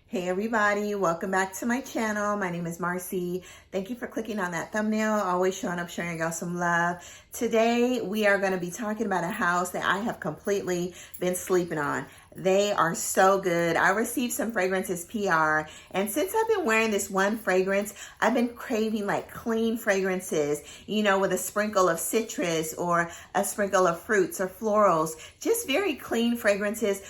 Hey everybody, welcome back to my channel. My name is Marcy. Thank you for clicking on that thumbnail. Always showing up, showing y'all some love. Today we are going to be talking about a house that I have completely been sleeping on. They are so good. I received some fragrances PR, and since I've been wearing this one fragrance, I've been craving like clean fragrances, you know, with a sprinkle of citrus or a sprinkle of fruits or florals, just very clean fragrances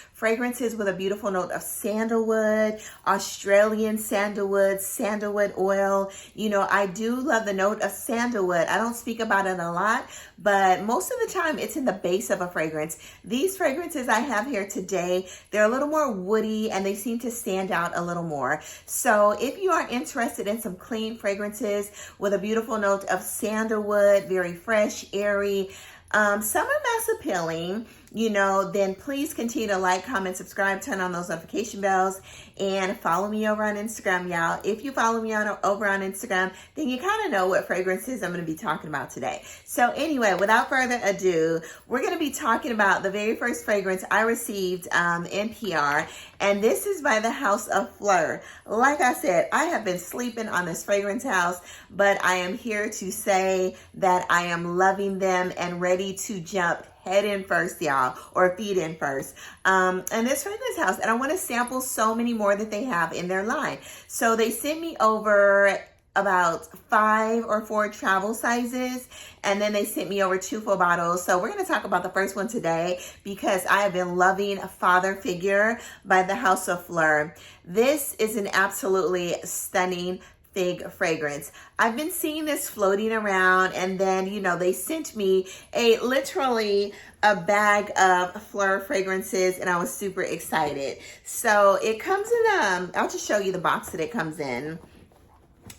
with a beautiful note of sandalwood, Australian sandalwood, sandalwood oil. You know, I do love the note of sandalwood. I don't speak about it a lot, but most of the time it's in the base of a fragrance. These fragrances I have here today, they're a little more woody and they seem to stand out a little more. So if you are interested in some clean fragrances with a beautiful note of sandalwood, very fresh, airy, some are mass appealing, you know, then please continue to like, comment, subscribe, turn on those notification bells, and follow me over on Instagram, y'all. If you follow me over on Instagram, then you kind of know what fragrances I'm going to be talking about today. So anyway, without further ado, we're going to be talking about the very first fragrance I received in PR, and this is by the House of FLORALS. Like I said, I have been sleeping on this fragrance house, but I am here to say that I am loving them and ready to jump head in first, y'all, or feet in first. And this fragrance house, and I want to sample so many more that they have in their line. So they sent me over about 5 or 4 travel sizes, and then they sent me over 2 full bottles. So we're going to talk about the first one today because I have been loving Father Figure by the House of FLORALS. This is an absolutely stunning FIG fragrance. I've been seeing this floating around, and then, you know, they sent me literally a bag of FLORALS fragrances, and I was super excited. So it comes in, I'll just show you the box that it comes in,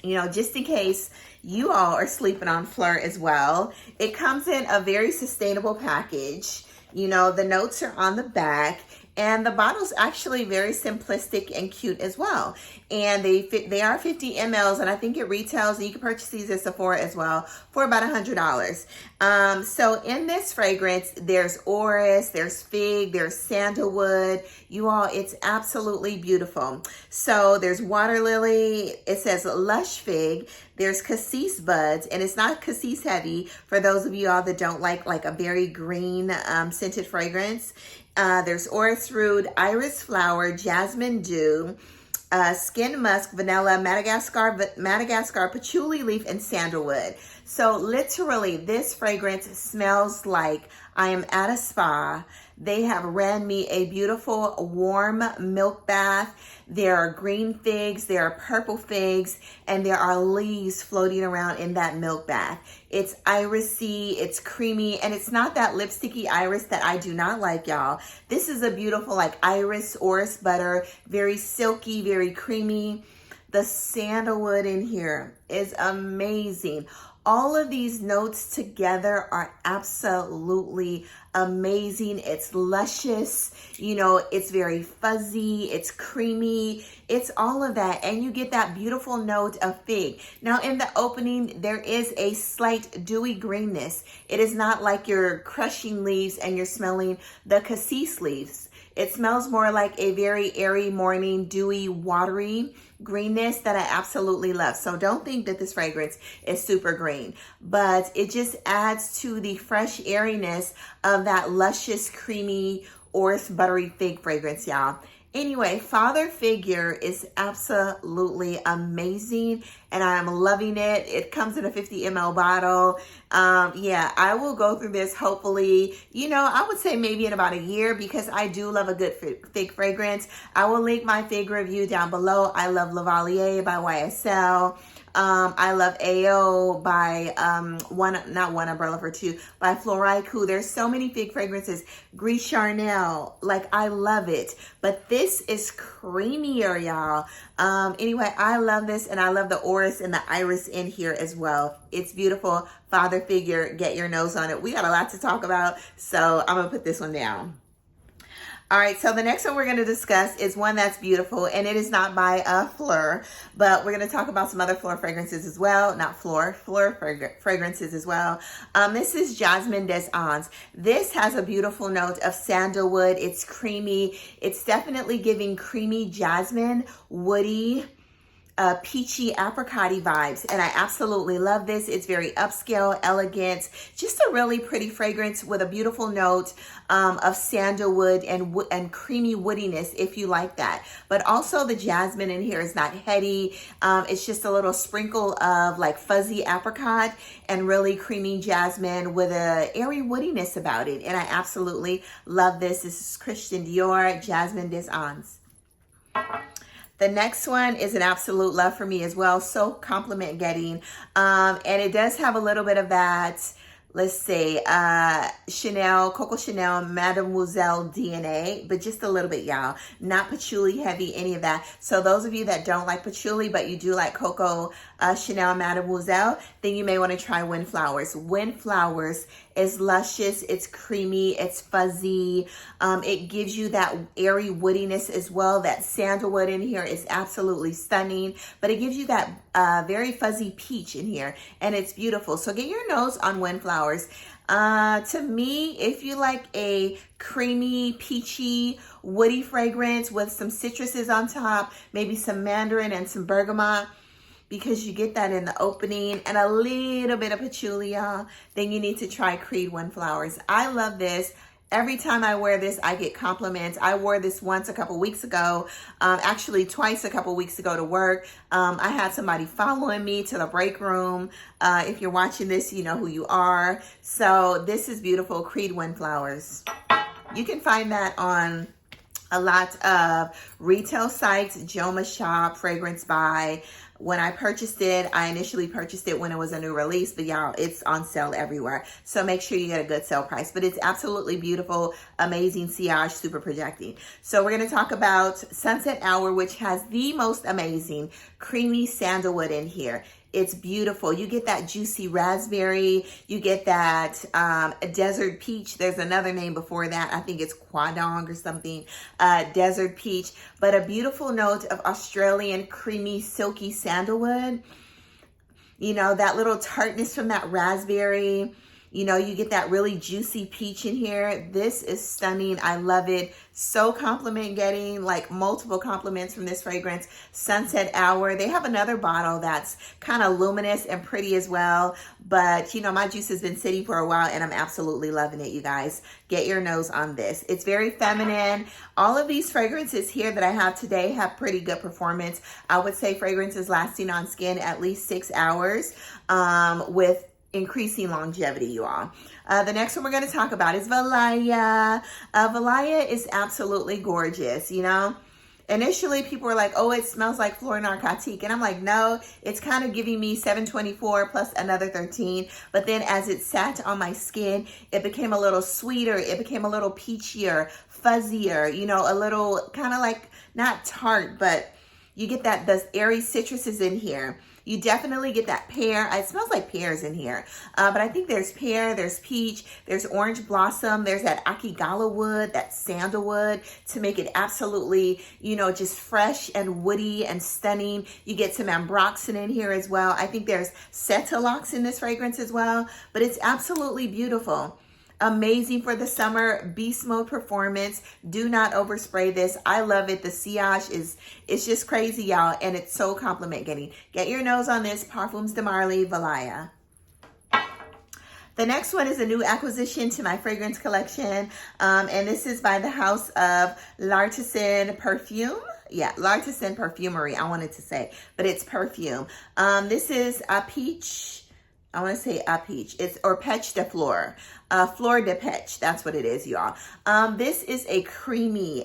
you know, just in case you all are sleeping on FLORALS as well. It comes in a very sustainable package. You know, the notes are on the back, and the bottle's actually very simplistic and cute as well. And they are 50 mLs, and I think it retails, and you can purchase these at Sephora as well, for about $100. So in this fragrance, there's orris, there's fig, there's sandalwood. You all, it's absolutely beautiful. So there's water lily, it says lush fig, there's cassis buds, and it's not cassis heavy for those of you all that don't like a very green scented fragrance. There's orris root, iris flower, jasmine dew, skin musk, vanilla, Madagascar, patchouli leaf, and sandalwood. So literally this fragrance smells like I am at a spa. They have ran me a beautiful warm milk bath. There are green figs, there are purple figs, and there are leaves floating around in that milk bath. It's irisy, it's creamy, and it's not that lipsticky iris that I do not like, y'all. This is a beautiful like iris orris butter, very silky, very creamy. The sandalwood in here is amazing. All of these notes together are absolutely amazing. It's luscious, you know, it's very fuzzy, it's creamy, it's all of that. And you get that beautiful note of fig. Now in the opening, there is a slight dewy greenness. It is not like you're crushing leaves and you're smelling the cassis leaves. It smells more like a very airy morning, dewy, watery greenness that I absolutely love. So don't think that this fragrance is super green, but it just adds to the fresh airiness of that luscious, creamy, orris buttery fig fragrance, y'all. Anyway, Father Figure is absolutely amazing, and I'm loving it. It comes in a 50 ml bottle. Yeah, I will go through this hopefully, you know, I would say maybe in about a year because I do love a good fig fragrance. I will link my fig review down below. I love Velia by YSL. I love AO by not one umbrella for two by Floriku. There's so many fig fragrances. Gris Charnel, like I love it, but this is creamier, y'all. Anyway, I love this, and I love the orris and the iris in here as well. It's beautiful. Father Figure, get your nose on it. We got a lot to talk about, so I'm gonna put this one down. All right, so the next one we're going to discuss is one that's beautiful, and it is not by FLOR, but we're going to talk about some other FLOR fragrances as well. Not FLOR fragrances as well. This is Jasmine des Anges. This has a beautiful note of sandalwood. It's creamy. It's definitely giving creamy jasmine, woody, peachy apricot-y vibes, and I absolutely love this. It's very upscale, elegant, just a really pretty fragrance with a beautiful note of sandalwood and creamy woodiness, if you like that. But also the jasmine in here is not heady. It's just a little sprinkle of like fuzzy apricot and really creamy jasmine with a airy woodiness about it, and I absolutely love this. This is Christian Dior Jasmine des Anges. The next one is an absolute love for me as well. So compliment getting. And it does have a little bit of that, let's say, Chanel, Coco Chanel, Mademoiselle DNA, but just a little bit, y'all. Not patchouli heavy, any of that. So those of you that don't like patchouli, but you do like Coco Chanel, Mademoiselle, then you may want to try Windflowers. Windflowers is luscious, it's creamy, it's fuzzy. It gives you that airy woodiness as well. That sandalwood in here is absolutely stunning, but it gives you that very fuzzy peach in here, and it's beautiful. So get your nose on Windflowers. To me, if you like a creamy, peachy, woody fragrance with some citruses on top, maybe some mandarin and some bergamot, because you get that in the opening, and a little bit of patchouli, y'all, then you need to try Creed Windflowers. I love this. Every time I wear this, I get compliments. I wore this once a couple weeks ago, actually twice a couple weeks ago to work. I had somebody following me to the break room. If you're watching this, you know who you are. So this is beautiful, Creed Windflowers. You can find that on a lot of retail sites, Joma Shop, Fragrance Buy. When I purchased it, I initially purchased it when it was a new release, but y'all, it's on sale everywhere. So make sure you get a good sale price. But it's absolutely beautiful, amazing sillage, super projecting. So we're going to talk about Sunset Hour, which has the most amazing creamy sandalwood in here. It's beautiful. You get that juicy raspberry. You get that desert peach. There's another name before that. I think it's Kwadong or something. Desert peach. But a beautiful note of Australian creamy silky sandalwood. You know, that little tartness from that raspberry. You know, you get that really juicy peach in here. This is stunning. I love it. So compliment getting, like multiple compliments from this fragrance. Sunset Hour. They have another bottle that's kind of luminous and pretty as well. But, you know, my juice has been sitting for a while and I'm absolutely loving it, you guys. Get your nose on this. It's very feminine. All of these fragrances here that I have today have pretty good performance. I would say fragrances lasting on skin at least 6 hours with increasing longevity, you all. The next one we're going to talk about is Velia. Velia is absolutely gorgeous, you know. Initially, people were like, oh, it smells like Fleur Narcotique. And I'm like, no, it's kind of giving me 724 plus another 13. But then as it sat on my skin, it became a little sweeter. It became a little peachier, fuzzier, you know, a little kind of like, not tart, but you get that, those airy citruses in here. You definitely get that pear. It smells like pears in here. But I think there's pear, there's peach, there's orange blossom, there's that akigala wood, that sandalwood to make it absolutely, you know, just fresh and woody and stunning. You get some ambroxan in here as well. I think there's cetalox in this fragrance as well, but it's absolutely beautiful. Amazing for the summer, beast mode performance. Do not overspray this. I love it. The sillage it's just crazy, y'all, and it's so compliment getting. Get your nose on this, Parfums de Marly Velia. The next one is a new acquisition to my fragrance collection, and this is by the house of L'Artisan Perfume. Yeah, L'Artisan Perfumery, I wanted to say, but it's perfume. This is a peach. I want to say a peach. It's or Pech de Fleur. Fleur de Pech. That's what it is, y'all. This is a creamy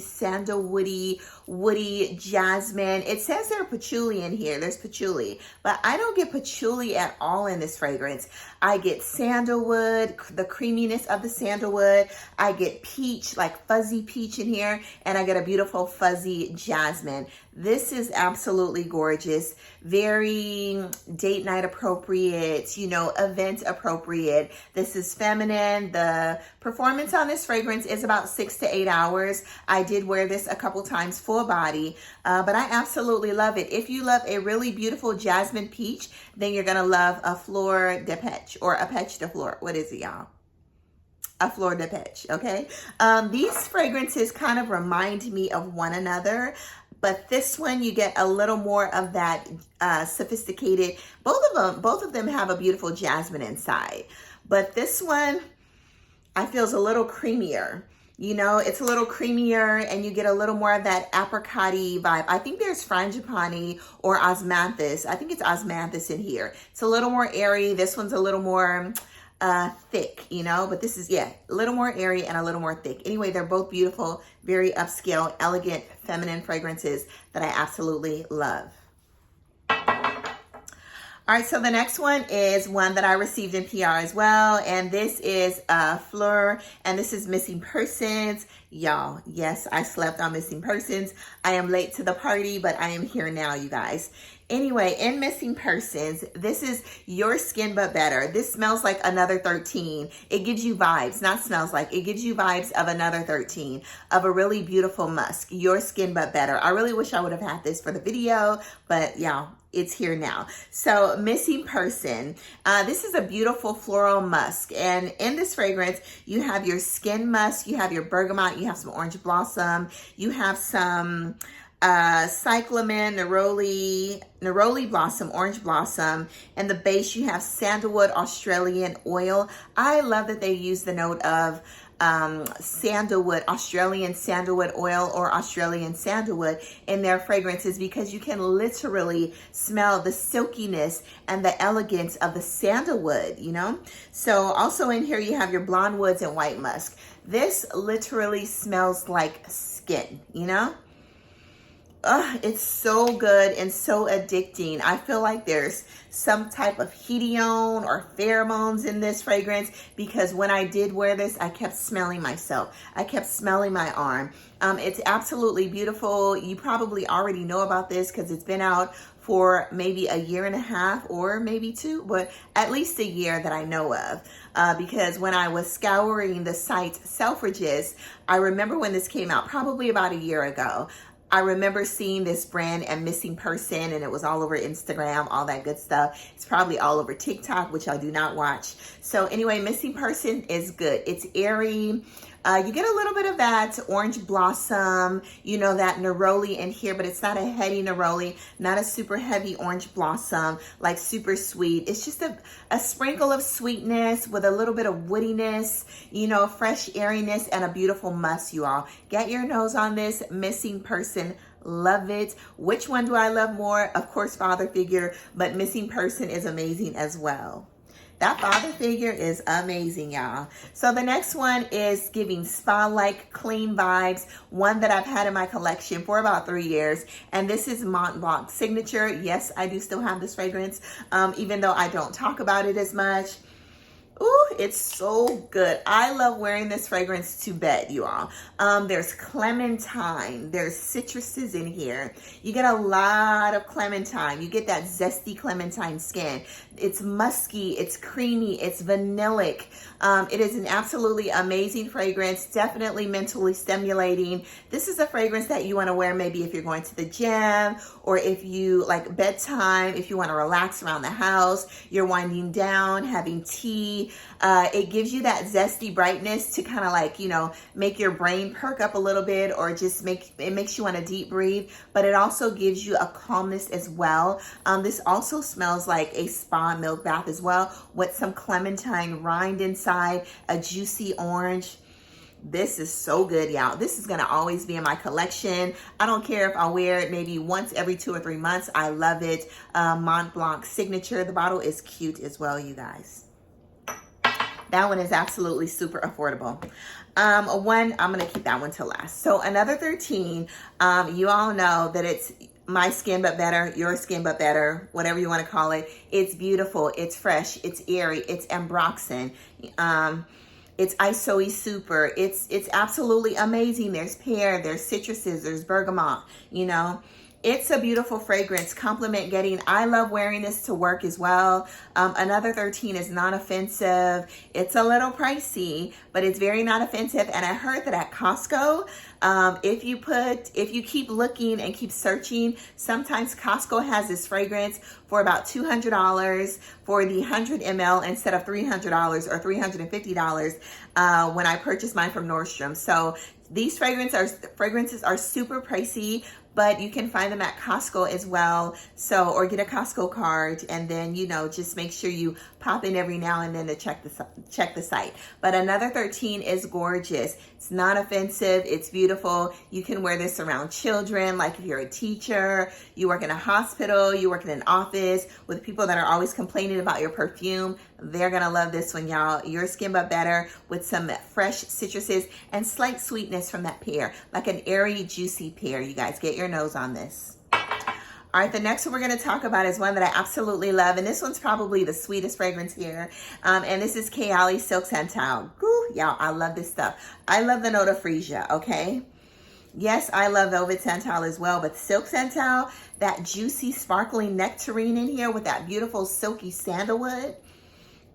sandalwoody, woody jasmine. It says there's patchouli in here. There's patchouli, but I don't get patchouli at all in this fragrance. I get sandalwood, the creaminess of the sandalwood. I get peach, like fuzzy peach in here, and I get a beautiful fuzzy jasmine. This is absolutely gorgeous. Very date night appropriate. appropriate, you know, event appropriate. This is feminine. The performance on this fragrance is about 6 to 8 hours. I did wear this a couple times full body, but I absolutely love it. If you love a really beautiful jasmine peach, then you're going to love a Fleur de Peche or a Peche de Fleur. What is it, y'all? A Fleur de Peche, okay? These fragrances kind of remind me of one another, but this one you get a little more of that sophisticated. Both of them have a beautiful jasmine inside, but this one I feel is a little creamier. You know, it's a little creamier and you get a little more of that apricot-y vibe. I think there's frangipani or osmanthus. I think it's osmanthus in here. It's a little more airy. This one's a little more thick, you know, but this is, yeah, a little more airy and a little more thick. Anyway, they're both beautiful, very upscale, elegant, feminine fragrances that I absolutely love. All right, so the next one is one that I received in PR as well, and this is FLORALS, and this is Missing Persons. Y'all, yes, I slept on Missing Persons. I am late to the party, but I am here now, you guys. Anyway, in Missing Persons, this is Your Skin But Better. This smells like Another 13. It gives you vibes, not smells like, it gives you vibes of Another 13, of a really beautiful musk. Your Skin But Better. I really wish I would have had this for the video, but y'all, it's here now. So Missing Person, this is a beautiful floral musk, and in this fragrance you have your skin musk, you have your bergamot, you have some orange blossom, you have some cyclamen, neroli blossom, orange blossom, and the base you have sandalwood Australian oil. I love that they use the note of sandalwood, Australian sandalwood oil or Australian sandalwood in their fragrances, because you can literally smell the silkiness and the elegance of the sandalwood, you know. So also in here you have your blonde woods and white musk. This literally smells like skin, you know. It's so good and so addicting. I feel like there's some type of hedione or pheromones in this fragrance, because when I did wear this, I kept smelling myself. I kept smelling my arm. It's absolutely beautiful. You probably already know about this because it's been out for maybe a year and a half or maybe 2, but at least a year that I know of. Because when I was scouring the site Selfridges, I remember when this came out, probably about a year ago. I remember seeing this brand and Missing Person, and it was all over Instagram, all that good stuff. It's probably all over TikTok, which I do not watch. So anyway, Missing Person is good. It's airy. You get a little bit of that orange blossom, you know, that neroli in here, but it's not a heady neroli, not a super heavy orange blossom, like super sweet. It's just a sprinkle of sweetness with a little bit of woodiness, you know, fresh airiness, and a beautiful musk, you all. Get your nose on this Missing Person. Love it. Which one do I love more? Of course, Father Figure, but Missing Person is amazing as well. That Father Figure is amazing, y'all. So the next one is giving spa-like clean vibes, one that I've had in my collection for about 3 years. And this is Montblanc Signature. Yes, I do still have this fragrance, even though I don't talk about it as much. Ooh, it's so good. I love wearing this fragrance to bed, you all. There's clementine. There's citruses in here. You get a lot of clementine. You get that zesty clementine skin. It's musky. It's creamy. It's vanillic. It is an absolutely amazing fragrance. Definitely mentally stimulating. This is a fragrance that you want to wear maybe if you're going to the gym, or if you like bedtime, if you want to relax around the house, you're winding down, having tea. It gives you that zesty brightness to kind of like, you know, make your brain perk up a little bit, or just makes you want to deep breathe, but it also gives you a calmness as well. This also smells like a spa milk bath as well, with some clementine rind inside, a juicy orange. This is so good, y'all. This is going to always be in my collection. I don't care if I wear it maybe once every 2 or 3 months. I love it. Montblanc Signature. The bottle is cute as well, you guys. That one is absolutely super affordable. I'm going to keep that one till last. So Another 13, you all know that it's My Skin But Better, Your Skin But Better, whatever you want to call it. It's beautiful, it's fresh, it's airy, it's ambroxan, it's isoe super. It's absolutely amazing. There's pear, there's citruses, there's bergamot, you know. It's a beautiful fragrance, compliment getting. I love wearing this to work as well. Another 13 is non-offensive. It's a little pricey, but it's very non-offensive. And I heard that at Costco, if you keep looking and keep searching, sometimes Costco has this fragrance for about $200 for the 100 ml instead of $300 or $350 when I purchased mine from Nordstrom. So these fragrances are super pricey, but you can find them at Costco as well. So, or get a Costco card, and then, you know, just make sure you pop in every now and then to check the site. But another 13 is gorgeous. It's not offensive. It's beautiful. You can wear this around children, like if you're a teacher, you work in a hospital, you work in an office with people that are always complaining about your perfume. They're gonna love this one, y'all. Your skin but better with some fresh citruses and slight sweetness from that pear, like an airy, juicy pear. You guys get your nose on this. All right, the next one we're going to talk about is one that I absolutely love, and this one's probably the sweetest fragrance here, and this is Kayali Silk Santal. Ooh, y'all, I love this stuff. I love the note of freesia, okay? Yes, I love velvet santal as well, but silk santal, that juicy, sparkling nectarine in here with that beautiful silky sandalwood.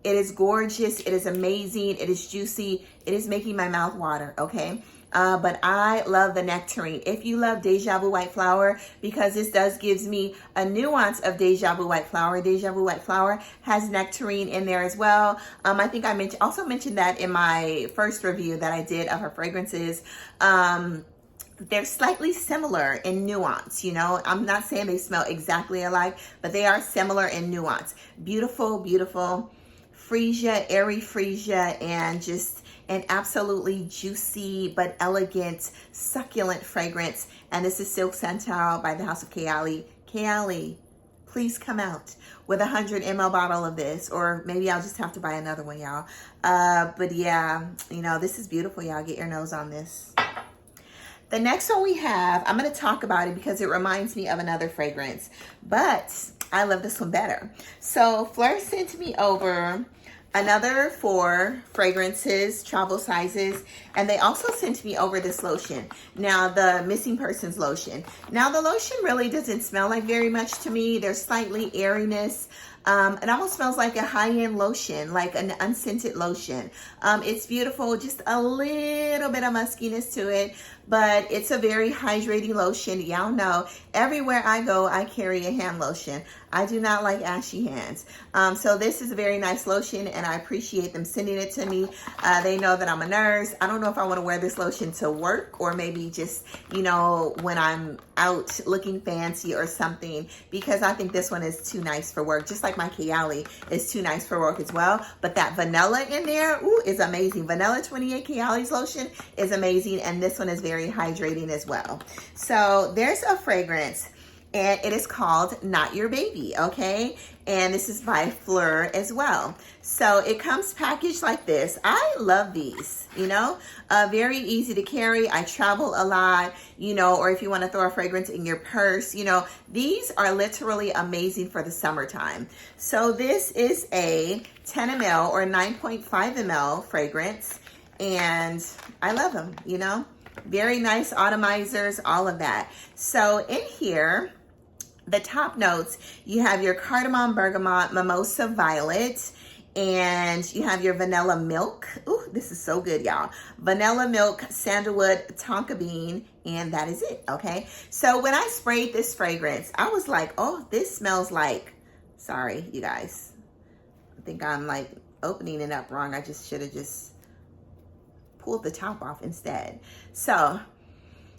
It is gorgeous. It is amazing. It is juicy. It is making my mouth water, okay? But I love the nectarine. If you love Deja Vu White Flower, because this does gives me a nuance of Deja Vu White Flower. Deja Vu White Flower has nectarine in there as well. I think I also mentioned that in my first review that I did of her fragrances. They're slightly similar in nuance, you know. I'm not saying they smell exactly alike, but they are similar in nuance. Beautiful, beautiful freesia, airy freesia, and just an absolutely juicy but elegant, succulent fragrance. And this is Silk Santal by the House of Kayali. Kayali, please come out with a 100 ml bottle of this, or maybe I'll just have to buy another one, y'all. But yeah, you know, this is beautiful, y'all. Get your nose on this. The next one we have, I'm going to talk about it because it reminds me of another fragrance, but I love this one better. So FLORAL sent me over another 4 fragrances, travel sizes, and they also sent me over this lotion. Now, the Missing Persons lotion. Now, the lotion really doesn't smell like very much to me. There's slightly airiness. It almost smells like a high-end lotion, like an unscented lotion. It's beautiful, just a little bit of muskiness to it, but it's a very hydrating lotion. Y'all know, everywhere I go, I carry a hand lotion. I do not like ashy hands. So this is a very nice lotion, and I appreciate them sending it to me. They know that I'm a nurse. I don't know if I want to wear this lotion to work, or maybe just, you know, when I'm out looking fancy or something, because I think this one is too nice for work, just like my Kayali is too nice for work as well. But that vanilla in there, ooh, is amazing. Vanilla 28 Kayali's lotion is amazing, and this one is very hydrating as well. So there's a fragrance, and it is called Not Your Baby, okay? And this is by FLORALS as well. So it comes packaged like this. I love these, you know, very easy to carry. I travel a lot, you know, or if you want to throw a fragrance in your purse, you know, these are literally amazing for the summertime. So this is a 10 ml or 9.5 ml fragrance, and I love them, you know, very nice atomizers, all of that. So in here, the top notes, you have your cardamom, bergamot, mimosa violet, and you have your vanilla milk. Ooh, this is so good, y'all. Vanilla milk, sandalwood, tonka bean, and that is it, okay? So when I sprayed this fragrance, I was like, oh, this smells like, sorry, you guys. I think I'm like opening it up wrong. I just should have just pulled the top off instead. So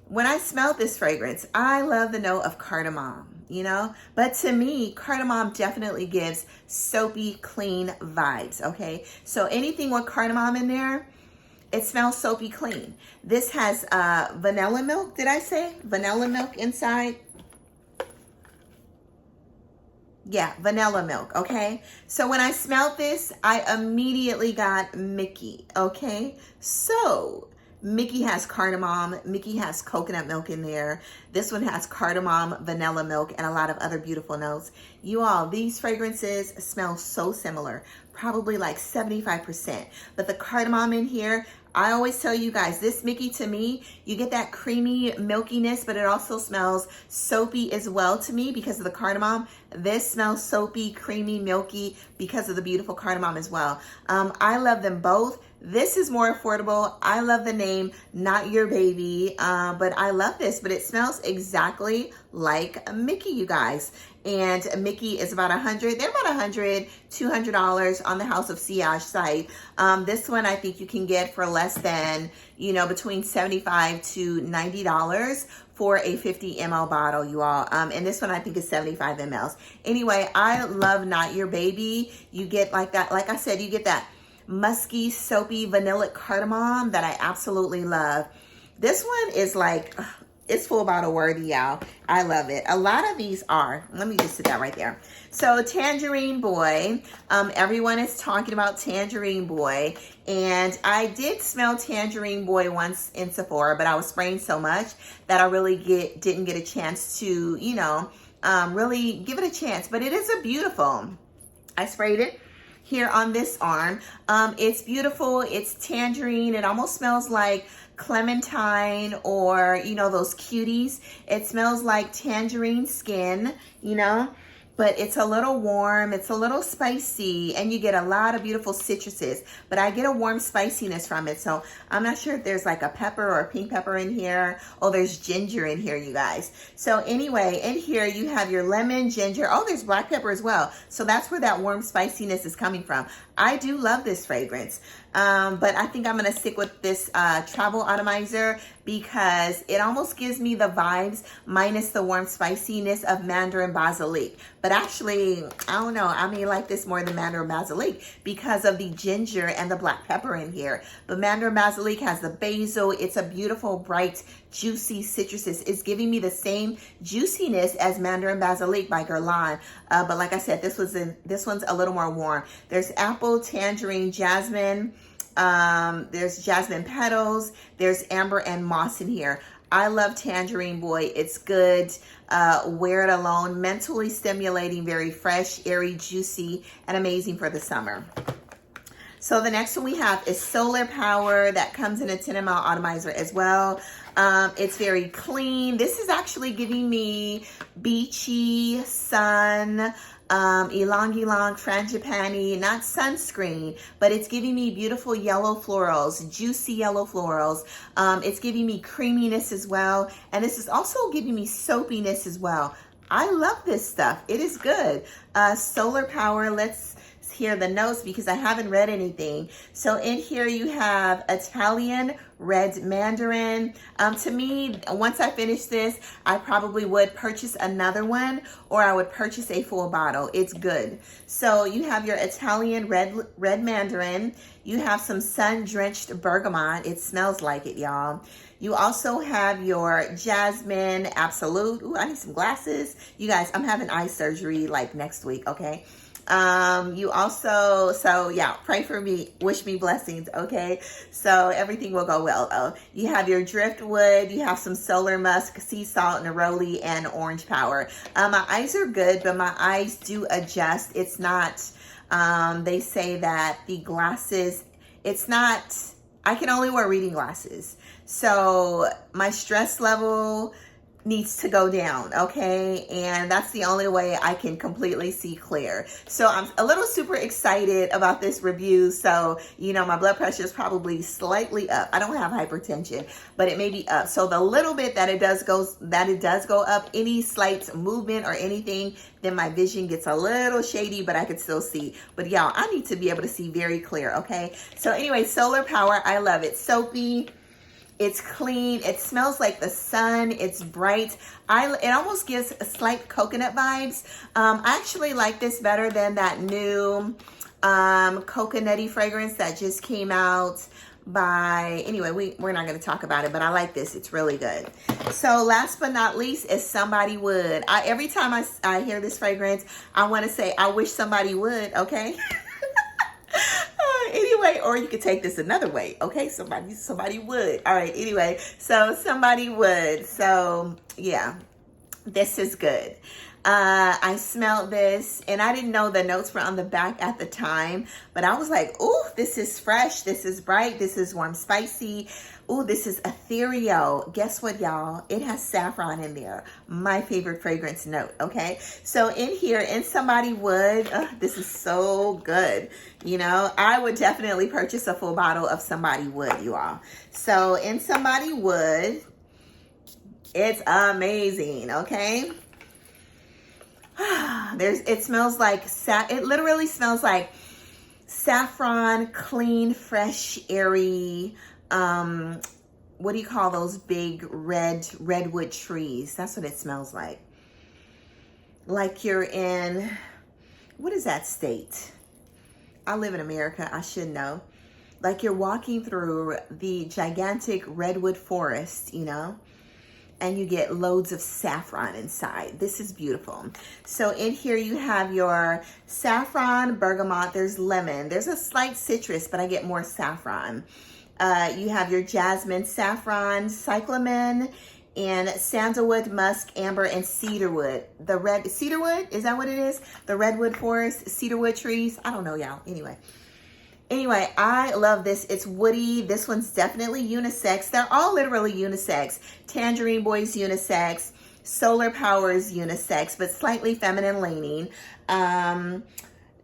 when I smelled this fragrance, I love the note of cardamom, you know, but to me, cardamom definitely gives soapy, clean vibes, okay? So anything with cardamom in there, it smells soapy clean. This has vanilla milk, did I say? Vanilla milk inside. Yeah, vanilla milk, okay? So when I smelled this, I immediately got Mickey, okay? So Mickey has cardamom, Mickey has coconut milk in there. This one has cardamom, vanilla milk, and a lot of other beautiful notes. You all, these fragrances smell so similar, probably like 75%. But the cardamom in here, I always tell you guys, this Mickey, to me, you get that creamy milkiness, but it also smells soapy as well to me because of the cardamom. This smells soapy, creamy, milky because of the beautiful cardamom as well. I love them both. This is more affordable. I love the name, Not Your Baby, but I love this, but it smells exactly like Mickey, you guys. And Mickey is about $100. They're about $100, $200 on the House of Sillage site. This one I think you can get for less than, you know, between $75 to $90 for a 50 ml bottle, you all. And this one I think is 75 mLs. Anyway, I love Not Your Baby. You get like that, like I said, you get that musky, soapy, vanillic cardamom that I absolutely love. This one is like, it's full bottle worthy, y'all. I love it. A lot of these are. Let me just sit that right there. So Tangerine Boy, everyone is talking about Tangerine Boy, and I did smell Tangerine Boy once in Sephora, but I was spraying so much that I really didn't get a chance to, you know, really give it a chance. But it is a beautiful. I sprayed it here on this arm. It's beautiful. It's tangerine. It almost smells like clementine or, you know, those cuties. It smells like tangerine skin, you know, but it's a little warm. It's a little spicy, and you get a lot of beautiful citruses, but I get a warm spiciness from it. So I'm not sure if there's like a pepper or a pink pepper in here. Oh, there's ginger in here, you guys. So anyway, in here you have your lemon, ginger. Oh, there's black pepper as well. So that's where that warm spiciness is coming from. I do love this fragrance. But I think I'm going to stick with this travel atomizer because it almost gives me the vibes minus the warm spiciness of Mandarin Basilic. But actually, I don't know. I may like this more than Mandarin Basilic because of the ginger and the black pepper in here. But Mandarin Basilic has the basil. It's a beautiful, bright, juicy citruses. It's giving me the same juiciness as Mandarin Basilic by Guerlain. But like I said, this one's a little more warm. There's apple, tangerine, jasmine. There's jasmine petals. There's amber and moss in here. I love Tangerine Boy. It's good. Wear it alone. Mentally stimulating, very fresh, airy, juicy, and amazing for the summer. So the next one we have is Solar Power. That comes in a 10 ml atomizer as well. It's very clean. This is actually giving me beachy, sun, ylang ylang, frangipani, not sunscreen, but it's giving me beautiful yellow florals, juicy yellow florals. It's giving me creaminess as well. And this is also giving me soapiness as well. I love this stuff. It is good. Solar Power, let's hear the notes because I haven't read anything. So in here you have Italian red mandarin. To me, once I finish this, I probably would purchase another one, or I would purchase a full bottle. It's good. So you have your Italian red mandarin. You have some sun-drenched bergamot. It smells like it, y'all. You also have your jasmine absolute. Ooh, I need some glasses. You guys, I'm having eye surgery like next week, okay? You also, so yeah, pray for me, wish me blessings, okay? So everything will go well. You have your driftwood, you have some solar musk, sea salt, neroli, and orange power. My eyes are good, but my eyes do adjust. It's not, they say that the glasses, it's not, I can only wear reading glasses. So my stress level needs to go down, okay? And that's the only way I can completely see clear. So I'm a little super excited about this review. So, you know, my blood pressure is probably slightly up. I don't have hypertension, but it may be up. So the little bit that it does go up, any slight movement or anything, then my vision gets a little shady, but I could still see. But y'all, I need to be able to see very clear, okay? So anyway, Solar Power, I love it. Soapy. It's clean. It smells like the sun. It's bright. It almost gives a slight coconut vibes. I actually like this better than that new coconutty fragrance that just came out by, anyway, we're not going to talk about it, but I like this. It's really good. So last but not least is Somebody Would. Every time I hear this fragrance, I want to say, I wish somebody would, okay? Anyway, or you could take this another way, okay? Somebody would. All right, anyway, so Somebody Would. So, yeah. This is good. I smelled this and I didn't know the notes were on the back at the time, but I was like, ooh, this is fresh. This is bright. This is warm, spicy. Ooh, this is ethereal. Guess what, y'all? It has saffron in there. My favorite fragrance note, okay? So in here, in Somebody Would, this is so good. You know, I would definitely purchase a full bottle of Somebody Would, you all. So in Somebody Would, it's amazing, okay? It smells like, it literally smells like saffron, clean, fresh, airy, what do you call those big redwood trees? That's what it smells like. Like you're in, what is that state? I live in America, I should know. Like you're walking through the gigantic redwood forest, you know? And you get loads of saffron inside. This is beautiful. So in here you have your saffron, bergamot, there's lemon. There's a slight citrus, but I get more saffron. You have your jasmine, saffron, cyclamen, and sandalwood, musk, amber, and cedarwood. The red, cedarwood, is that what it is? The redwood forest, cedarwood trees. I don't know, y'all. Anyway, I love this. It's woody. This one's definitely unisex. They're all literally unisex. Tangerine Boy's unisex. Solar Power's unisex, but slightly feminine leaning.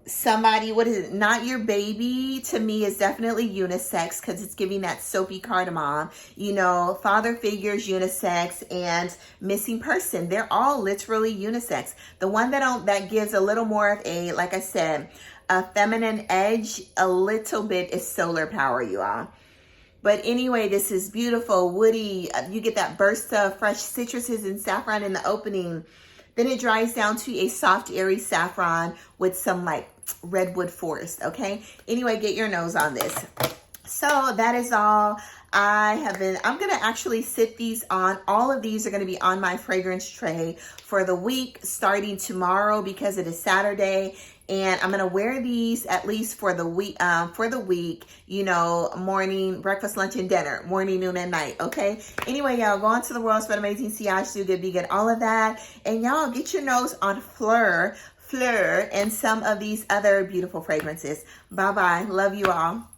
Somebody, what is it? Not Your Baby, to me, is definitely unisex because it's giving that soapy cardamom. You know, Father Figures, unisex, and Missing Person. They're all literally unisex. The one that gives a little more of a, like I said, a feminine edge, a little bit, is Solar Power, you all. But anyway, this is beautiful, woody. You get that burst of fresh citruses and saffron in the opening. Then it dries down to a soft, airy saffron with some like redwood forest, okay? Anyway, get your nose on this. So that is all. I'm going to actually sit these on. All of these are going to be on my fragrance tray for the week starting tomorrow because it is Saturday. And I'm going to wear these at least for the week, you know, morning, breakfast, lunch, and dinner, morning, noon, and night, okay? Anyway, y'all, go on to the world, spread amazing, sillage, do good, be good, all of that. And y'all, get your nose on FLORALS, and some of these other beautiful fragrances. Bye-bye. Love you all.